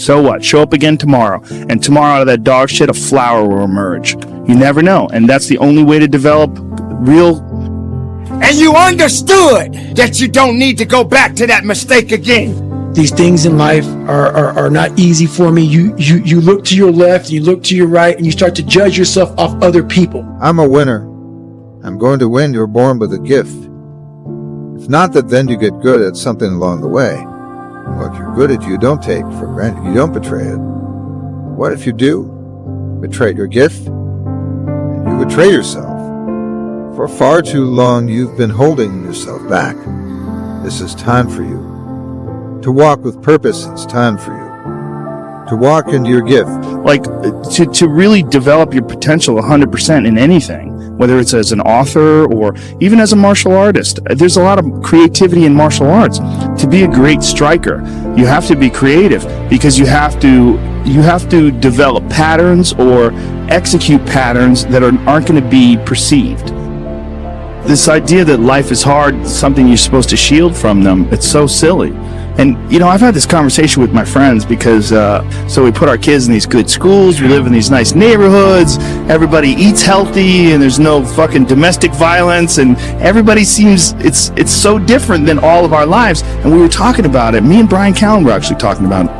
So what? Show up again tomorrow, and tomorrow out of that dog shit, a flower will emerge. You never know, and that's the only way to develop real. And you understood that you don't need to go back to that mistake again. These things in life are not easy for me. You look to your left, you look to your right, and you start to judge yourself off other people. I'm a winner. I'm going to win. You're born with a gift. It's not that then you get good at something along the way. What you're good at, you don't take for granted. You don't betray it. What if you do? Betray your gift? And you betray yourself. For far too long, you've been holding yourself back. This is time for you. To walk with purpose, it's time for you. To walk into your gift. Like, to really develop your potential 100% in anything, whether it's as an author or even as a martial artist. There's a lot of creativity in martial arts. To be a great striker, you have to be creative because you have to develop patterns or execute patterns that aren't going to be perceived. This idea that life is hard, something you're supposed to shield from them, it's so silly. And, you know, I've had this conversation with my friends because, so we put our kids in these good schools, we live in these nice neighborhoods, everybody eats healthy, and there's no fucking domestic violence, and everybody seems, it's so different than all of our lives. And we were talking about it. Me and Brian Callen were actually talking about it.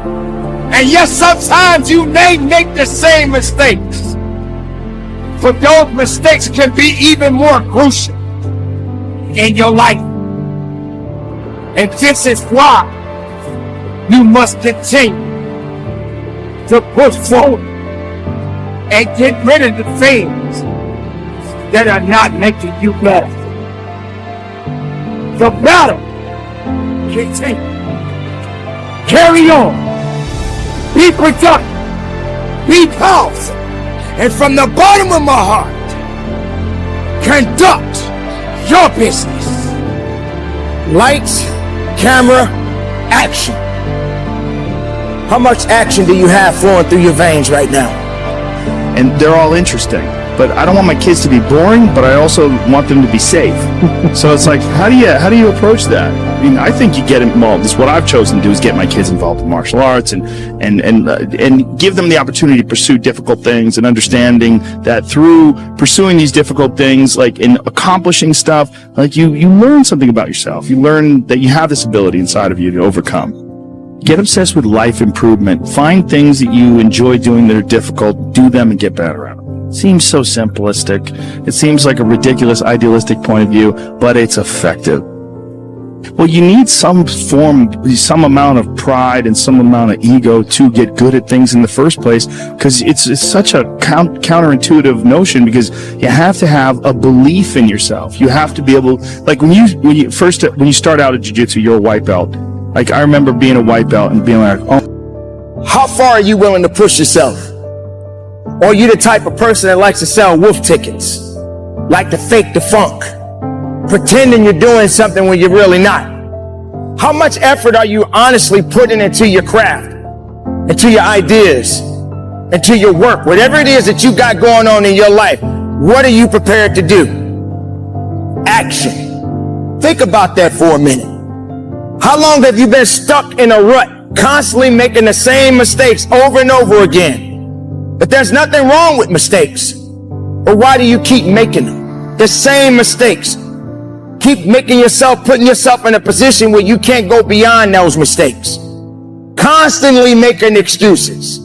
And yes, sometimes you may make the same mistakes. But those mistakes can be even more crucial in your life. And this is why you must continue to push forward and get rid of the things that are not making you better. The battle continue. Carry on. Be productive. Be powerful. And from the bottom of my heart, conduct your business. Lights, camera, action. How much action do you have flowing through your veins right now? And they're all interesting, but I don't want my kids to be boring, but I also want them to be safe. So it's like, how do you approach that? I mean, I think you get involved. This is what I've chosen to do, is get my kids involved in martial arts and give them the opportunity to pursue difficult things, and understanding that through pursuing these difficult things, like in accomplishing stuff, like you learn something about yourself. You learn that you have this ability inside of you to overcome. Get obsessed with life improvement. Find things that you enjoy doing that are difficult. Do them and get better at them. Seems so simplistic. It seems like a ridiculous, idealistic point of view, but it's effective. Well, you need some amount of pride and some amount of ego to get good at things in the first place, because it's such a counterintuitive notion, because you have to have a belief in yourself. You have to be able, like when you start out at jiu-jitsu, you're a white belt. Like, I remember being a white belt and being like, oh. How far are you willing to push yourself? Or are you the type of person that likes to sell wolf tickets? Like to fake the funk? Pretending you're doing something when you're really not? How much effort are you honestly putting into your craft, into your ideas, into your work? Whatever it is that you got going on in your life, what are you prepared to do? Action. Think about that for a minute. How long have you been stuck in a rut, constantly making the same mistakes over and over again? But there's nothing wrong with mistakes. But why do you keep making them? The same mistakes. Keep making yourself, putting yourself in a position where you can't go beyond those mistakes. Constantly making excuses.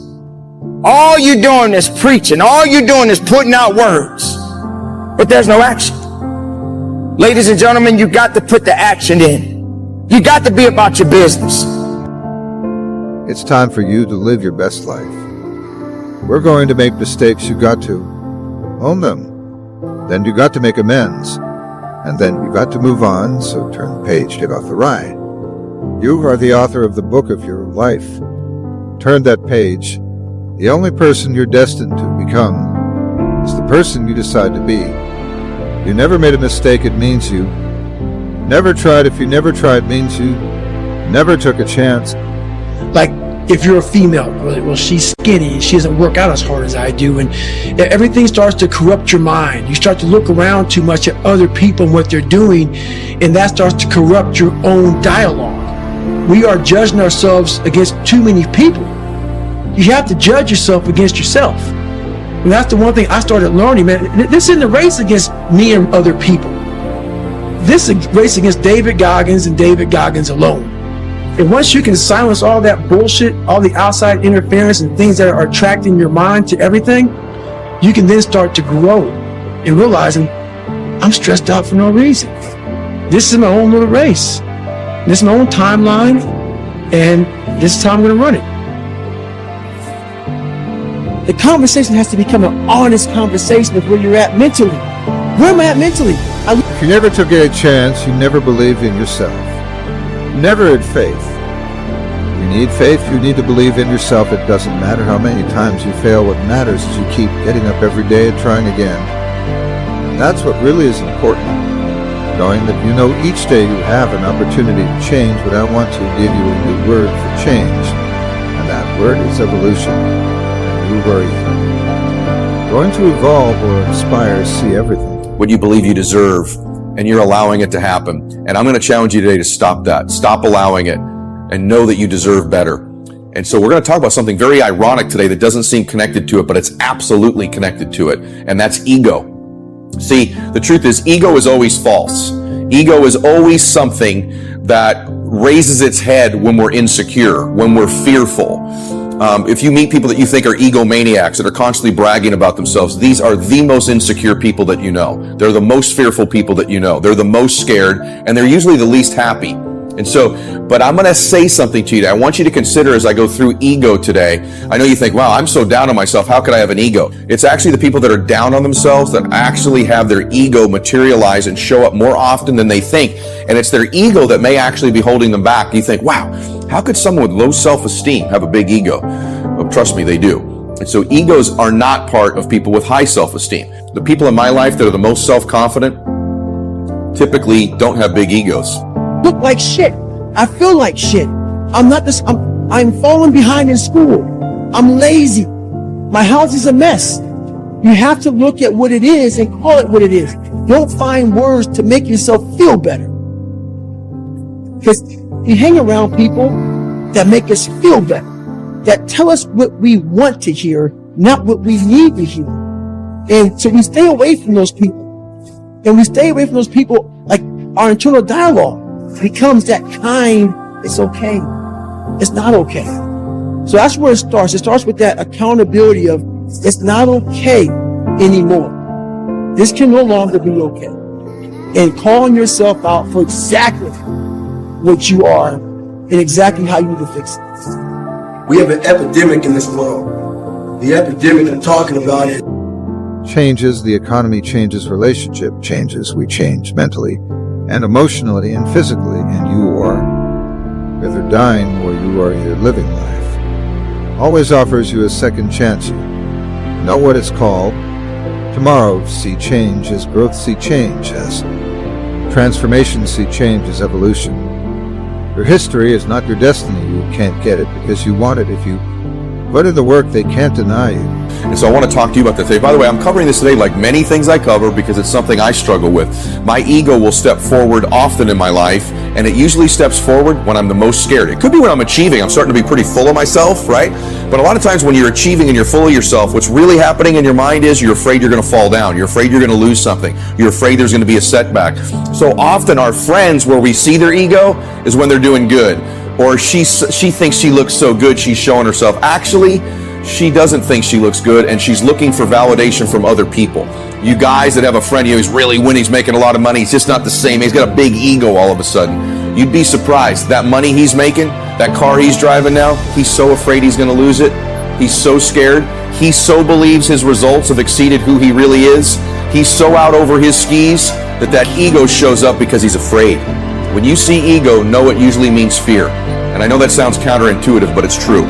All you're doing is preaching. All you're doing is putting out words. But there's no action. Ladies and gentlemen, you got to put the action in. You got to be about your business. It's time for you to live your best life. We're going to make mistakes. You got to own them. Then you got to make amends. And then you got to move on, so turn the page, get off the ride. You are the author of the book of your life. Turn that page. The only person you're destined to become is the person you decide to be. You never made a mistake, it means you never tried. If you never tried, means you never took a chance. Like, if you're a female, well, she's skinny and she doesn't work out as hard as I do, and everything starts to corrupt your mind. You start to look around too much at other people and what they're doing, and that starts to corrupt your own dialogue. We are judging ourselves against too many people. you have to judge yourself against yourself. And that's the one thing I started learning, man. This isn't a race against me and other people. This is a race against David Goggins and David Goggins alone. And once you can silence all that bullshit, all the outside interference and things that are attracting your mind to everything, you can then start to grow and realizing I'm stressed out for no reason. This is my own little race. This is my own timeline, and this is how I'm going to run it. The conversation has to become an honest conversation of where you're at mentally. Where am I at mentally? If you never took a chance, you never believed in yourself. You never had faith. You need faith, you need to believe in yourself. It doesn't matter how many times you fail. What matters is you keep getting up every day and trying again. And that's what really is important. Knowing that you know each day you have an opportunity to change, but I want to give you a new word for change. And that word is evolution. You worry. Going to evolve or inspire, see everything. What you believe you deserve, and you're allowing it to happen. And I'm going to challenge you today to stop that. Stop allowing it and know that you deserve better. And so we're going to talk about something very ironic today that doesn't seem connected to it, but it's absolutely connected to it. And that's ego. See, the truth is ego is always false. Ego is always something that raises its head when we're insecure, when we're fearful. If you meet people that you think are egomaniacs that are constantly bragging about themselves, these are the most insecure people that you know. They're the most fearful people that you know. They're the most scared, and they're usually the least happy. And so, but I'm going to say something to you that I want you to consider as I go through ego today. I know you think, wow, I'm so down on myself. How could I have an ego? It's actually the people that are down on themselves that actually have their ego materialize and show up more often than they think. And it's their ego that may actually be holding them back. You think, wow, how could someone with low self-esteem have a big ego? Well, trust me, they do. And so egos are not part of people with high self-esteem. The people in my life that are the most self-confident typically don't have big egos. Look like shit. I feel like shit. I'm falling behind in school. I'm lazy. My house is a mess. You have to look at what it is and call it what it is. Don't find words to make yourself feel better. Because you hang around people that make us feel better, that tell us what we want to hear, not what we need to hear. And so we stay away from those people. And we stay away from those people, like our internal dialogue becomes that kind, it's okay. It's not okay. So that's where it starts. It starts with that accountability of it's not okay anymore. This can no longer be okay. And calling yourself out for exactly what you are and exactly how you need to fix it. We have an epidemic in this world. The epidemic I'm talking about is Changes, the economy changes, relationship changes, we change mentally and emotionally and physically, and you are either dying or you are either living life. Always offers you a second chance. You know what it's called. Tomorrow, see change as growth, see change as transformation, see change as evolution. Your history is not your destiny. You can't get it because you want it. If you put in the work, they can't deny you. And so I want to talk to you about that today. By the way, I'm covering this today like many things I cover because it's something I struggle with. My ego will step forward often in my life, and it usually steps forward when I'm the most scared. It could be when I'm achieving. I'm starting to be pretty full of myself, right? But a lot of times when you're achieving and you're full of yourself, what's really happening in your mind is you're afraid you're going to fall down. You're afraid you're going to lose something. You're afraid there's going to be a setback. So often our friends where we see their ego is when they're doing good. Or she thinks she looks so good, she's showing herself. Actually, she doesn't think she looks good, and she's looking for validation from other people. You guys that have a friend, he's really winning, he's making a lot of money, he's just not the same. He's got a big ego all of a sudden. You'd be surprised. That money he's making, that car he's driving now, he's so afraid he's going to lose it. He's so scared. He so believes his results have exceeded who he really is. He's so out over his skis that ego shows up because he's afraid. When you see ego, know it usually means fear. And I know that sounds counterintuitive, but it's true.